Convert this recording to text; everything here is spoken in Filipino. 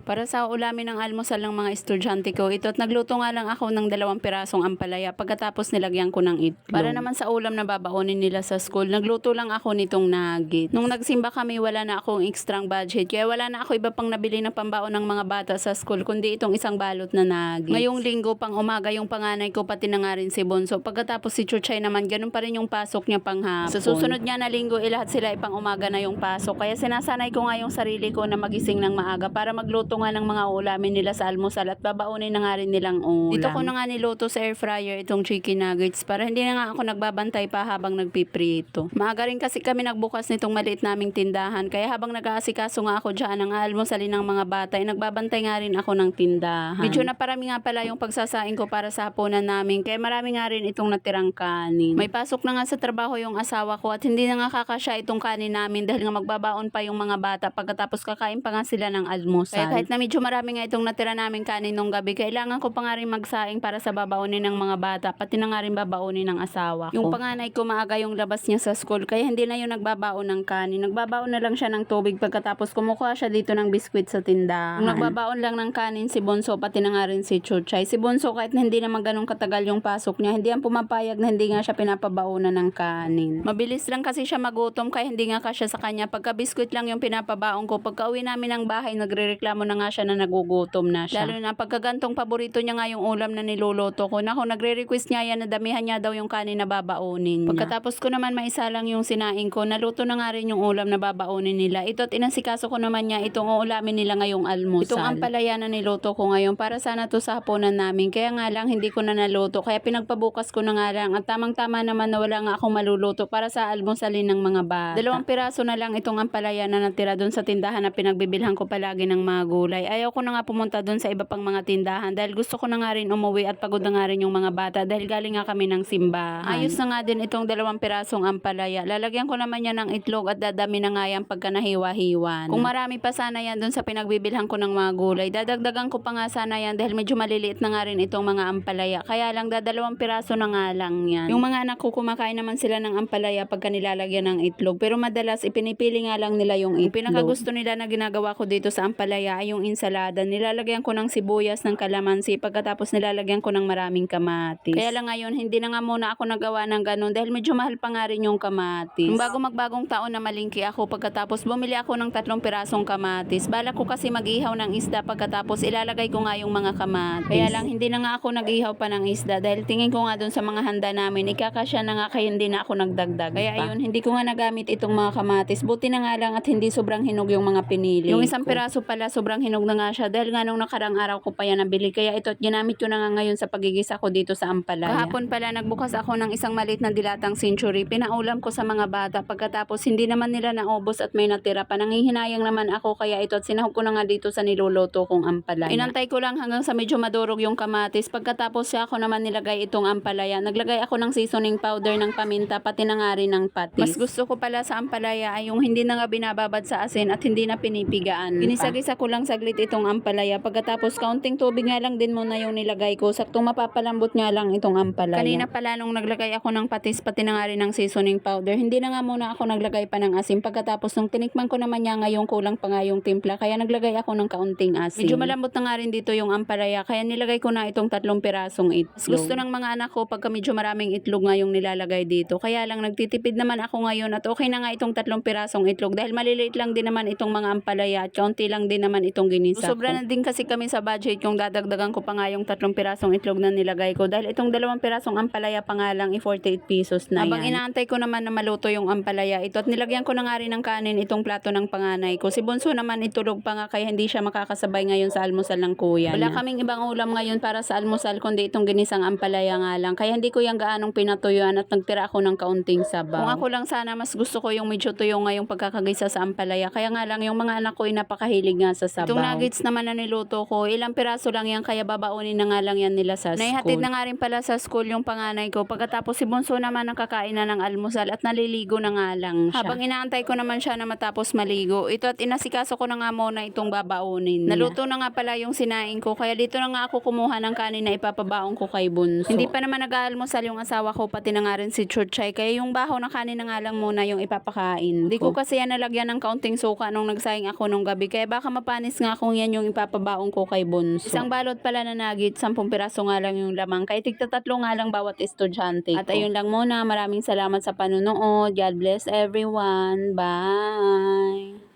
Para sa ulamin ng almusal ng mga estudyante ko, ito at nagluto nga lang ako ng 2 pirasong ampalaya pagkatapos nilagyan ko ng itlog. Para naman sa ulam na babaonin nila sa school, nagluto lang ako nitong nugget. Nung nagsimba kami, wala na akong extrang budget, kaya wala na ako iba pang nabili na pambaon ng mga bata sa school, kundi itong isang balot na nuggets. Ngayong linggo pang umaga yung panganay ko, pati na nga rin si Bunso. Pagkatapos si Chuchay naman, ganun pa rin yung pasok niya pang hapon. Sa susunod niya na linggo, lahat sila ipang umaga na yung pasok. Kaya sinasanay ko nga yung sarili ko na magising ng maaga para magluto nga ng mga ulamin nila sa almusal at babaonin na nga rin nilang ulam. Dito ko na nga niluto sa air fryer itong chicken nuggets para hindi na nga ako nagbabantay pa habang nagpiprito. Maaga rin kasi kami nagbukas nitong maliit naming tindahan, kaya habang nag-aasikaso nga ako dyan ng almusalin ng mga bata, ay nagbabantay nga rin ako ng tindahan. Medyo na parami nga pala yung pagsasaing ko para sa hapunan namin, kaya marami nga rin itong natirang kanin. May pasok na nga sa trabaho yung asawa ko at hindi na nga kakasya itong kanin namin dahil nga magbabaon pa yung mga bata pagkatapos kakain pa nga sila ng almusal. Kaya kahit na medyo marami nga itong natira namin kanin nung gabi, kailangan ko pa nga rin magsaing para sa babaonin ng mga bata, pati na nga rin babaonin ng asawa ko. Yung panganay ko maaga yung labas niya sa school, kaya hindi na yung nagbabaon ng kanin. Nagbabaon na lang siya ng tubig pagkatapos kumukuha siya dito ng biskwit sa tindahan. Yung nagbabaon lang ng kanin si Bunso, pati na nga rin si Chuchay. Si Bunso kahit na hindi naman ganun katagal yung pasok niya, hindi ang pumapayag na hindi nga siya pinapabaonan ng kanin. Mabilis lang kasi siya magutom, kaya hindi nga kasya sa kanya. Pagka biskwit lang yung pinapabaon ko, pagka uwi namin ng bahay, nagrereklamo na nga siya na nagugutom na siya. Lalo na pagkagantong paborito niya nga yung ulam na niluluto ko. Naku, nagre-request niya yan na damihan niya daw yung kanin na babaonin niya. Pagkatapos ko naman maisa lang yung sinaing ko, naluto na nga rin yung ulam na babaonin nila. Ito at inasikaso ko naman niya itong uulamin nila ngayong almusal. Itong ampalaya na niluto ko ngayon para sana to sa hapunan namin. Kaya nga lang hindi ko na naluto. Kaya pinagpabukas ko na nga lang at tamang-tama naman na wala nga akong maluluto para sa almusalin ng mga bata. 2 piraso na lang itong ampalaya na natira doon sa tindahan na pinagbibilhan ko palagi ng mga gulay. Ayaw ko na nga pumunta doon sa iba pang mga tindahan dahil gusto ko na nga rin umuwi at pagod na nga rin yung mga bata dahil galing nga kami ng simbahan. Ayos na nga din itong 2 pirasong ampalaya. Lalagyan ko naman yan ng itlog at dadami na nga yan pagka nahiwa-hiwan. Kung marami pa sana yan doon sa pinagbibilhan ko ng mga gulay, dadagdagan ko pa nga sana yan dahil medyo maliliit na nga rin itong mga ampalaya. Kaya lang 2 piraso na nga lang yan. Yung mga anak ko kumakain naman sila ng ampalaya pagka nilalagyan ng itlog, pero madalas ipinipili nga lang nila yung itlog. Yung pinakagusto nila na ginagawa ko dito sa ampalaya ay yung ensalada. Nilalagyan ko ng sibuyas, ng kalamansi, pagkatapos nilalagyan ko ng maraming kamatis. Kaya lang ngayon, hindi na nga muna ako nagawa ng ganun dahil medyo mahal pa nga rin yung kamatis. Yung bago magbagong taon na malingki ako, pagkatapos bumili ako ng 3 pirasong kamatis. Balak ko kasi mag-ihaw ng isda pagkatapos ilalagay ko nga yung mga kamatis. Kaya lang hindi na nga ako nag-ihaw pa ng isda dahil tingin ko nga dun sa mga handa namin, ikakasya na nga kaya hindi na ako nagdagdag. Kaya ayun, hindi ko nga nagamit itong mga kamatis. Buti na nga lang at hindi sobrang hinog yung mga pinili. Yung 1 piraso pala sobrang hinog na nga siya dahil nga nung nakarang araw ko pa yan nabili. Kaya ito at ginamit ko na nga ngayon sa pagigisa ko dito sa ampalaya. Kahapon pala nagbukas ako ng isang maliit na dilatang century. Pinaulam ko sa mga bata pagkatapos hindi naman nila naubos at may natira pa. Nanghihinayang naman ako kaya ito at sinahog ko na nga dito sa niluluto kong ampalaya. Inantay ko lang hanggang sa medyo madurog yung kamatis. Pagkatapos siya ako naman nilagay itong ampalaya. Naglagay ako ng seasoning powder, ng paminta, pati na nga rin ng patis. Mas gusto ko pala sa ampalaya ay yung hindi na nga binababad sa asin at hindi na pinipigaan. Ginisagisa ko lang saglit itong ampalaya. Pagkatapos kaunting tubig nga lang din muna yung nilagay ko. Saktong mapapalambot nga lang itong ampalaya. Kanina pala nung naglagay ako ng patis, pati na nga rin ng seasoning powder, hindi na nga muna ako naglagay pa ng asin. Pagkatapos nung tinikman ko naman niya ngayong kulang pa nga yung timpla, kaya naglagay ako ng kaunting asin. Medyo malambot na nga rin dito yung ampalaya, kaya nilagay ko na itong 3 pirasong itlog. Gusto ng mga anak ko pagka medyo maraming itlog nga yung nilalagay dito. Kaya lang nagtitipid naman ako ngayon at okay na nga itong 3 pirasong itlog dahil maliliit lang din naman itong mga ampalaya at kaunti lang din naman itong ginisa. Sobra na din kasi kami sa budget kung dadagdagan ko pa nga yung 3 pirasong itlog na nilagay ko dahil itong 2 pirasong ampalaya pa nga lang 48 pesos na habang yan. Inaantay ko naman na maluto yung ampalaya ito at nilagyan ko na nga rin ng kanin itong plato ng panganay ko. Si Bunso naman itulog pa nga kaya hindi siya makakasabay ngayon sa almusal ng kuya niya. Wala kaming ibang ulam ngayon para sa almusal kundi itong ginisang ampalaya nga lang. Kaya hindi ko yung gaanong pinatuyuan at nagtira ako ng kaunting sabaw. Kung ako lang sana mas gusto ko yung medyo tuyo nga yung pagkakagisa sa ampalaya. Kaya nga lang yung mga anak ko ay napakahilig nga sa sabaw. Itong nuggets naman na niluto ko, ilang piraso lang yan kaya babaonin na nga lang yan nila sa school. Naihatid na nga rin pala sa school yung panganay ko. Pagkatapos si Bunso naman ang kakain na ng almusal at naliligo na nga lang siya. Habang inaantay ko naman siya na matapos maligo, ito at inasikaso ko na nga muna itong babaonin niya. Naluto na nga pala yung sinaing ko kaya dito na nga ako kumuha ng kanin na ipapabaon ko kay Bunso. Hindi pa naman nag-aalmusal yung asawa ko pati na nga rin si Chuchay kaya yung bahaw na kanin na nga lang muna yung ipapakain. Hindi ko kasi yan nalagyan ng kaunting suka nung nagsaing ako nung gabi kaya baka mapanis promise nga kung yan yung ipapabaon ko kay Bunso. Isang balot pala na nugget, 10 piraso nga lang yung lamang. Kaya tigta-tatlo nga lang bawat estudyante. At ayun lang muna, maraming salamat sa panunood. God bless everyone. Bye!